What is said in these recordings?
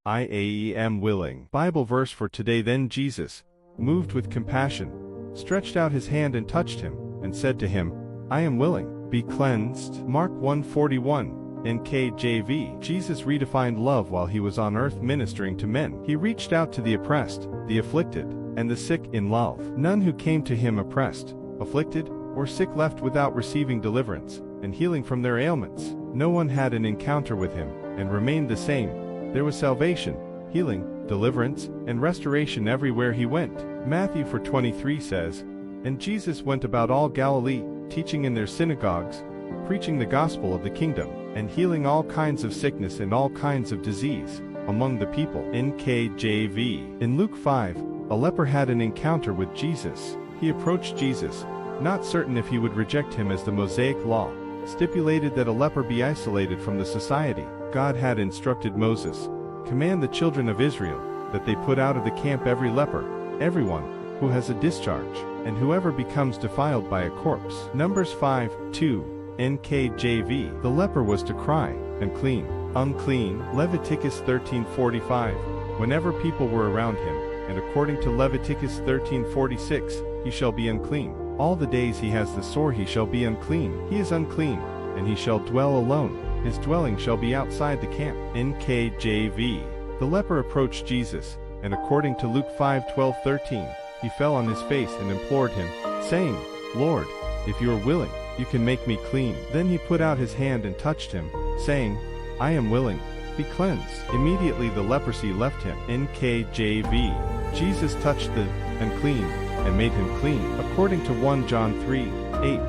I am willing. Bible verse for today. Then Jesus, moved with compassion, stretched out his hand and touched him, and said to him, I am willing. Be cleansed. Mark 1:41. NKJV. Jesus redefined love while he was on earth ministering to men. He reached out to the oppressed, the afflicted, and the sick in love. None who came to him oppressed, afflicted, or sick left without receiving deliverance and healing from their ailments. No one had an encounter with him and remained the same. There was salvation, healing, deliverance, and restoration everywhere he went. Matthew 4:23 says, And Jesus went about all Galilee, teaching in their synagogues, preaching the gospel of the kingdom, and healing all kinds of sickness and all kinds of disease among the people. NKJV. In Luke 5, a leper had an encounter with Jesus. He approached Jesus, not certain if he would reject him, as the Mosaic law stipulated that a leper be isolated from the society. God had instructed Moses, Command the children of Israel that they put out of the camp every leper, everyone who has a discharge, and whoever becomes defiled by a corpse. Numbers 5:2. NKJV. The leper was to cry, unclean, unclean. Leviticus 13:45. Whenever people were around him, and according to Leviticus 13:46, he shall be unclean. All the days he has the sore he shall be unclean. He is unclean, and he shall dwell alone. His dwelling shall be outside the camp. NKJV. The leper approached Jesus, and according to Luke 5:12-13, he fell on his face and implored him, saying, Lord, if you are willing, you can make me clean. Then he put out his hand and touched him, saying, I am willing. Be cleansed. Immediately the leprosy left him. NKJV. Jesus touched the unclean and made him clean. According to 1 John 3:8,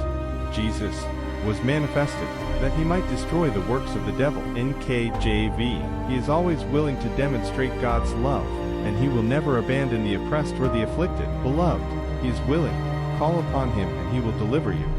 Jesus was manifested that he might destroy the works of the devil. NKJV. He is always willing to demonstrate God's love, and he will never abandon the oppressed or the afflicted. Beloved, he is willing. Call upon him and he will deliver you.